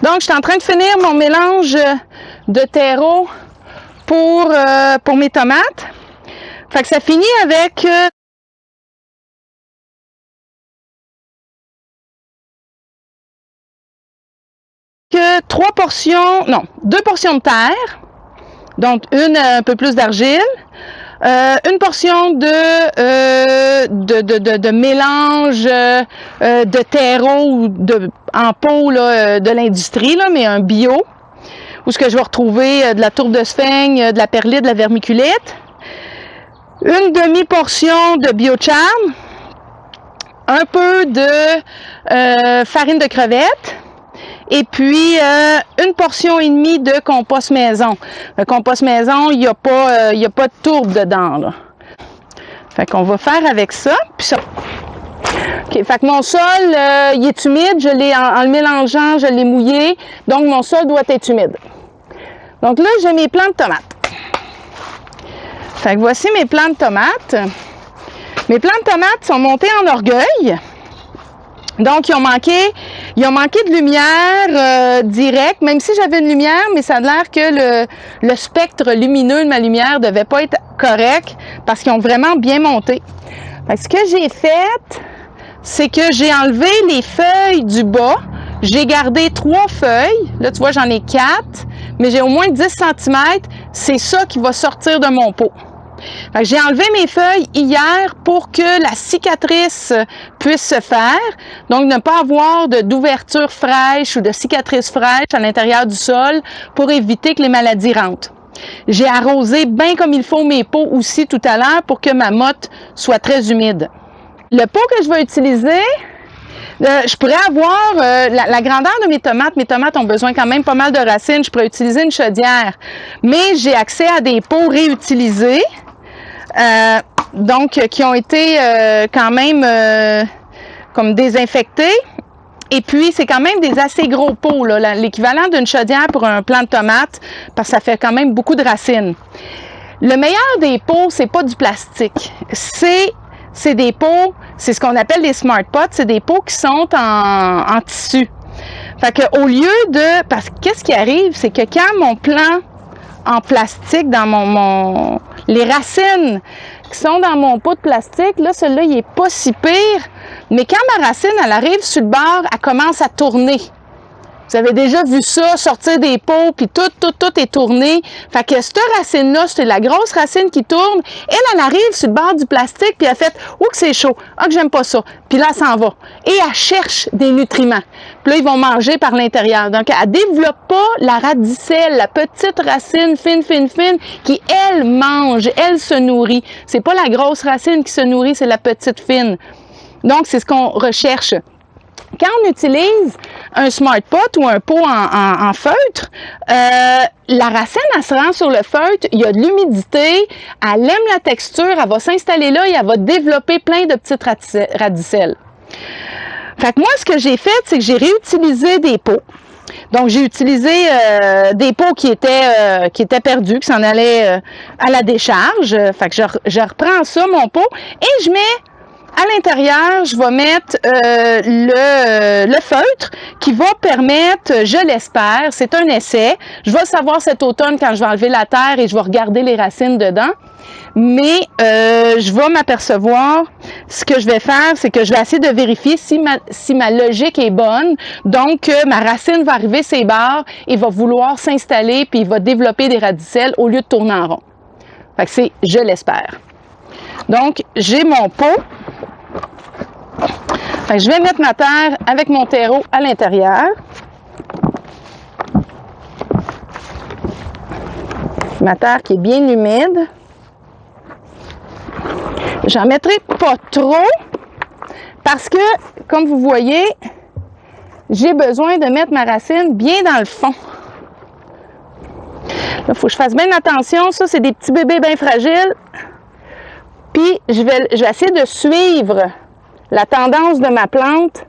Donc, je suis en train de finir mon mélange de terreau pour mes tomates. Fait que ça finit avec deux portions de terre, donc une un peu plus d'argile, une portion de mélange de terreau ou en pot là, de l'industrie, mais un bio, où ce que je vais retrouver de la tourbe de sphaigne, de la perlite, de la vermiculite, une demi-portion de biochar, un peu de farine de crevettes, et puis une portion et demie de compost maison. Le compost maison, il n'y a pas de tourbe dedans, là. Fait qu'on va faire avec ça. Puis ça. OK, fait que mon sol, il est humide. Je l'ai en le mélangeant, je l'ai mouillé. Donc mon sol doit être humide. Donc là, j'ai mes plants de tomates. Fait que voici mes plants de tomates. Mes plants de tomates sont montés en orgueil. Donc, ils ont manqué de lumière directe, même si j'avais une lumière, mais ça a l'air que le spectre lumineux de ma lumière devait pas être correct parce qu'ils ont vraiment bien monté. Fait que ce que j'ai fait, c'est que j'ai enlevé les feuilles du bas. J'ai gardé 3 feuilles. Là, tu vois, j'en ai 4, mais j'ai au moins 10 cm. C'est ça qui va sortir de mon pot. J'ai enlevé mes feuilles hier pour que la cicatrice puisse se faire, donc ne pas avoir d'ouverture fraîche ou de cicatrice fraîche à l'intérieur du sol pour éviter que les maladies rentrent. J'ai arrosé bien comme il faut mes pots aussi tout à l'heure pour que ma motte soit très humide. Le pot que je vais utiliser, je pourrais avoir la grandeur de mes tomates ont besoin quand même pas mal de racines, je pourrais utiliser une chaudière, mais j'ai accès à des pots réutilisés. Donc qui ont été quand même comme désinfectés. Et puis, c'est quand même des assez gros pots, là, l'équivalent d'une chaudière pour un plant de tomates, parce que ça fait quand même beaucoup de racines. Le meilleur des pots, c'est pas du plastique. C'est des pots, c'est ce qu'on appelle les smart pots, c'est des pots qui sont en tissu. Fait que au lieu de... Parce que qu'est-ce qui arrive, c'est que quand mon plant en plastique dans les racines qui sont dans mon pot de plastique, là, celui-là, il est pas si pire, mais quand ma racine, elle arrive sur le bord, elle commence à tourner. Vous avez déjà vu ça, sortir des pots, puis tout est tourné. Fait que cette racine-là, c'est la grosse racine qui tourne. Elle arrive sur le bord du plastique, puis elle fait « Oh, que c'est chaud! Ah, que j'aime pas ça! » Puis là, elle s'en va. Et elle cherche des nutriments. Puis là, ils vont manger par l'intérieur. Donc, elle développe pas la radicelle, la petite racine fine, qui, elle, mange, elle se nourrit. C'est pas la grosse racine qui se nourrit, c'est la petite fine. Donc, c'est ce qu'on recherche. Quand on utilise un smart pot ou un pot en feutre, la racine, elle se rend sur le feutre, il y a de l'humidité, elle aime la texture, elle va s'installer là et elle va développer plein de petites radicelles. Fait que moi, ce que j'ai fait, c'est que j'ai réutilisé des pots. Donc, j'ai utilisé des pots qui étaient perdus, qui s'en allaient à la décharge. Fait que je reprends ça, mon pot, et je mets à l'intérieur, je vais mettre le feutre qui va permettre, je l'espère, c'est un essai. Je vais le savoir cet automne quand je vais enlever la terre et je vais regarder les racines dedans. Mais je vais m'apercevoir, ce que je vais faire, c'est que je vais essayer de vérifier si ma logique est bonne. Donc, ma racine va arriver ses bords et va vouloir s'installer puis il va développer des radicelles au lieu de tourner en rond. Fait que c'est, je l'espère. Donc, j'ai mon pot. Fait que je vais mettre ma terre avec mon terreau à l'intérieur. Ma terre qui est bien humide. J'en mettrai pas trop parce que, comme vous voyez, j'ai besoin de mettre ma racine bien dans le fond. Là, il faut que je fasse bien attention. Ça, c'est des petits bébés bien fragiles. Puis, je vais essayer de suivre la tendance de ma plante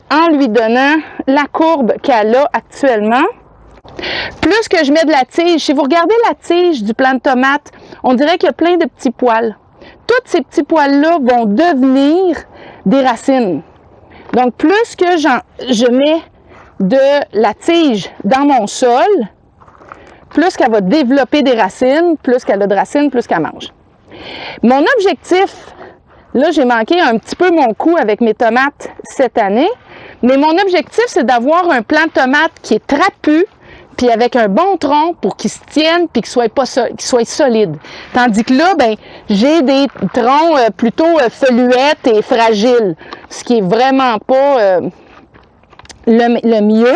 en lui donnant la courbe qu'elle a actuellement. Plus que je mets de la tige, si vous regardez la tige du plant de tomate, on dirait qu'il y a plein de petits poils. Tous ces petits poils-là vont devenir des racines. Donc, plus que je mets de la tige dans mon sol, plus qu'elle va développer des racines, plus qu'elle a de racines, plus qu'elle mange. Mon objectif, là j'ai manqué un petit peu mon coup avec mes tomates cette année, mais mon objectif c'est d'avoir un plant de tomates qui est trapu, puis avec un bon tronc pour qu'il se tienne puis qu'il soit solide. Tandis que là, ben, j'ai des troncs plutôt feluettes et fragiles, ce qui est vraiment pas le mieux.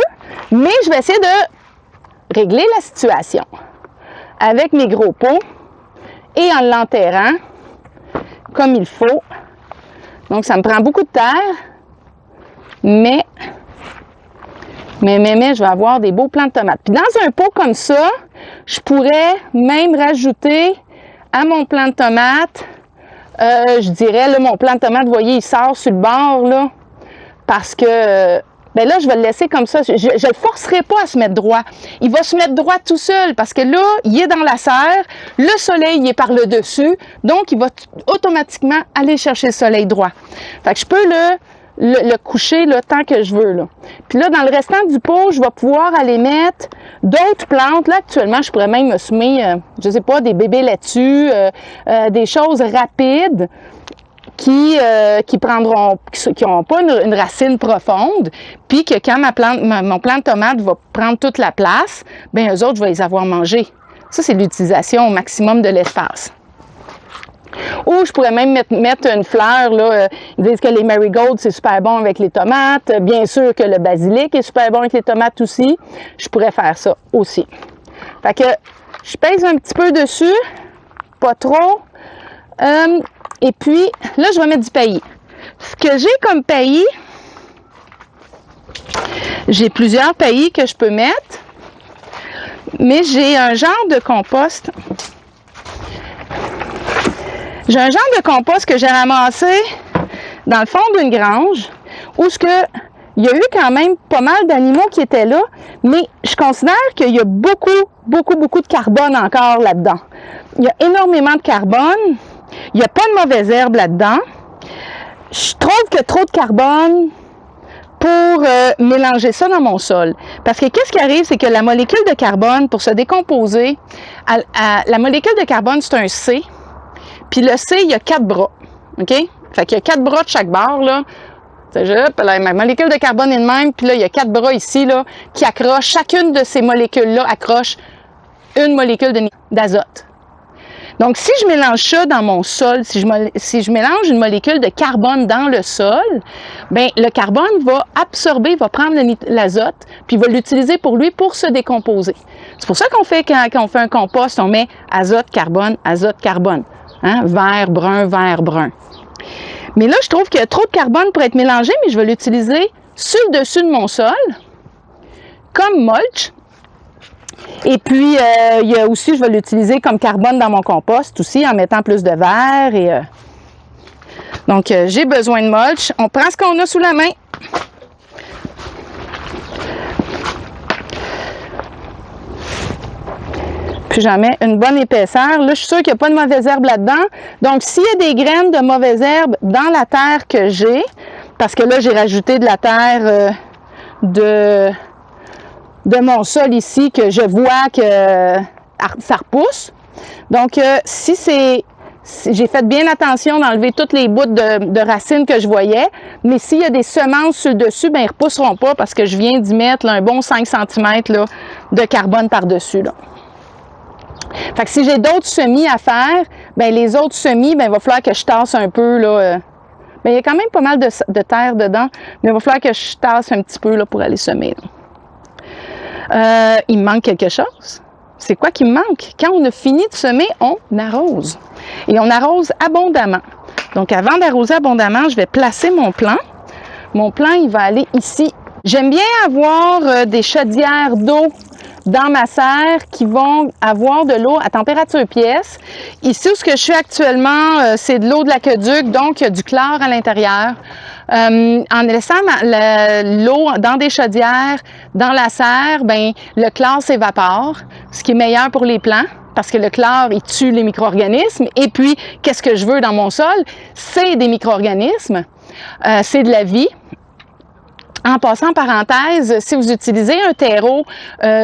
Mais je vais essayer de régler la situation avec mes gros pots et en l'enterrant comme il faut. Donc, ça me prend beaucoup de terre, mais je vais avoir des beaux plants de tomates. Puis dans un pot comme ça, je pourrais même rajouter à mon plant de tomates, je dirais, là, mon plant de tomates, vous voyez, il sort sur le bord, là, parce que, ben là, je vais le laisser comme ça. Je le forcerai pas à se mettre droit. Il va se mettre droit tout seul, parce que là, il est dans la serre, le soleil, il est par le dessus, donc il va automatiquement aller chercher le soleil droit. Fait que je peux le coucher là, tant que je veux. Là. Puis là, dans le restant du pot, je vais pouvoir aller mettre d'autres plantes. Là, actuellement, je pourrais même semer, je sais pas, des bébés laitues, des choses rapides qui n'ont pas une racine profonde, puis que quand mon plant de tomate va prendre toute la place, bien, eux autres, je vais les avoir mangés. Ça, c'est l'utilisation au maximum de l'espace. Ou je pourrais même mettre une fleur, là, ils disent que les marigolds, c'est super bon avec les tomates. Bien sûr que le basilic est super bon avec les tomates aussi. Je pourrais faire ça aussi. Fait que je pèse un petit peu dessus, pas trop. Et puis, là, je vais mettre du paillis. Ce que j'ai comme paillis, j'ai plusieurs paillis que je peux mettre, mais j'ai un genre de compost. J'ai un genre de compost que j'ai ramassé dans le fond d'une grange où il y a eu quand même pas mal d'animaux qui étaient là, mais je considère qu'il y a beaucoup de carbone encore là-dedans. Il y a énormément de carbone, il n'y a pas de mauvaises herbes là-dedans. Je trouve que trop de carbone pour mélanger ça dans mon sol. Parce que qu'est-ce qui arrive, c'est que la molécule de carbone, pour se décomposer, la molécule de carbone, c'est un C. Puis le C, il y a 4 bras, OK? Fait qu'il y a 4 bras de chaque barre, là. Ma molécule de carbone est de même, puis là, il y a 4 bras ici, là, qui accrochent. Chacune de ces molécules-là accroche une molécule d'azote. Donc, si je mélange ça dans mon sol, si je mélange une molécule de carbone dans le sol, bien, le carbone va absorber, va prendre l'azote, puis va l'utiliser pour lui pour se décomposer. C'est pour ça qu'on fait, quand on fait un compost, on met azote, carbone, azote, carbone. Hein? Vert, brun. Mais là, je trouve qu'il y a trop de carbone pour être mélangé, mais je vais l'utiliser sur le dessus de mon sol, comme mulch. Et puis, il y a aussi, je vais l'utiliser comme carbone dans mon compost aussi, en mettant plus de verre. Donc, j'ai besoin de mulch. On prend ce qu'on a sous la main. Puis j'en mets une bonne épaisseur. Là, je suis sûre qu'il n'y a pas de mauvaises herbes là-dedans. Donc, s'il y a des graines de mauvaises herbes dans la terre que j'ai, parce que là, j'ai rajouté de la terre de mon sol ici, que je vois que ça repousse. Donc, j'ai fait bien attention d'enlever toutes les bouts de racines que je voyais, mais s'il y a des semences sur le dessus, bien, ils ne repousseront pas parce que je viens d'y mettre là, un bon 5 cm là, de carbone par-dessus. Fait que si j'ai d'autres semis à faire, bien, les autres semis, bien, il va falloir que je tasse un peu, là. Bien, il y a quand même pas mal de terre dedans, mais il va falloir que je tasse un petit peu, là, pour aller semer, il me manque quelque chose. C'est quoi qui me manque? Quand on a fini de semer, on arrose. Et on arrose abondamment. Donc, avant d'arroser abondamment, je vais placer mon plant. Mon plant, il va aller ici. J'aime bien avoir des chaudières d'eau dans ma serre qui vont avoir de l'eau à température pièce. Ici, où ce que je suis actuellement, c'est de l'eau de l'aqueduc, donc il y a du chlore à l'intérieur. En laissant l'eau dans des chaudières, dans la serre, ben le chlore s'évapore, ce qui est meilleur pour les plants, parce que le chlore, il tue les micro-organismes. Et puis, qu'est-ce que je veux dans mon sol? C'est des micro-organismes, c'est de la vie. En passant en parenthèse, si vous utilisez un terreau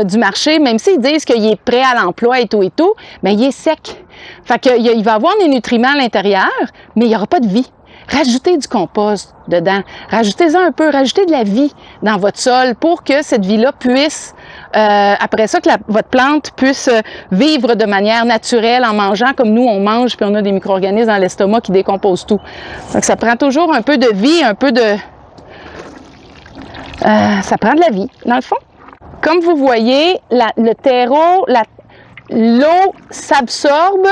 du marché, même s'ils disent qu'il est prêt à l'emploi et tout, bien, il est sec. Fait qu'il va avoir des nutriments à l'intérieur, mais il n'y aura pas de vie. Rajoutez du compost dedans, rajoutez-en un peu, rajoutez de la vie dans votre sol pour que cette vie-là puisse, après ça, que votre plante puisse vivre de manière naturelle en mangeant comme nous on mange, puis on a des micro-organismes dans l'estomac qui décomposent tout. Donc ça prend toujours un peu de vie, un peu de... ça prend de la vie, dans le fond. Comme vous voyez, le terreau, l'eau s'absorbe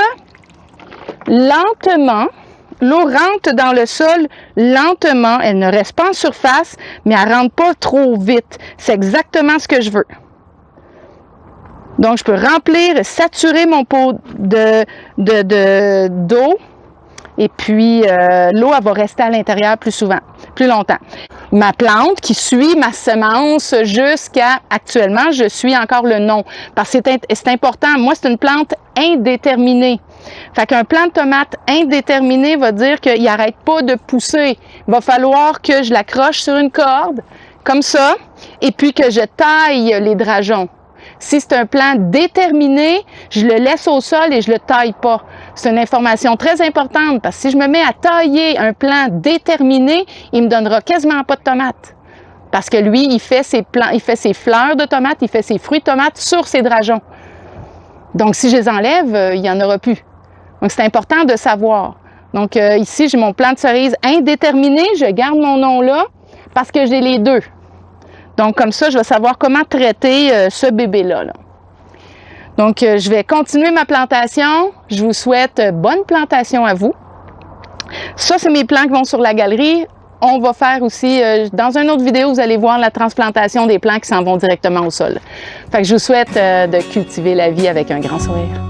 lentement. L'eau rentre dans le sol lentement. Elle ne reste pas en surface, mais elle ne rentre pas trop vite. C'est exactement ce que je veux. Donc, je peux remplir, saturer mon pot d'eau. Et puis, l'eau, elle va rester à l'intérieur plus longtemps. Ma plante qui suit ma semence jusqu'à actuellement, je suis encore le nom. Parce que c'est important. Moi, c'est une plante indéterminée. Fait qu'un plant de tomate indéterminé va dire qu'il n'arrête pas de pousser. Il va falloir que je l'accroche sur une corde, comme ça, et puis que je taille les drageons. Si c'est un plant déterminé, je le laisse au sol et je le taille pas. C'est une information très importante parce que si je me mets à tailler un plant déterminé, il me donnera quasiment pas de tomates. Parce que lui, il fait ses fleurs de tomates, il fait ses fruits de tomates sur ses drageons. Donc, si je les enlève, il n'y en aura plus. Donc, c'est important de savoir. Donc, ici, j'ai mon plant de cerise indéterminé. Je garde mon nom là parce que j'ai les deux. Donc, comme ça, je vais savoir comment traiter ce bébé-là. Donc, je vais continuer ma plantation. Je vous souhaite bonne plantation à vous. Ça, c'est mes plants qui vont sur la galerie. On va faire aussi, dans une autre vidéo, vous allez voir la transplantation des plants qui s'en vont directement au sol. Fait que je vous souhaite de cultiver la vie avec un grand sourire.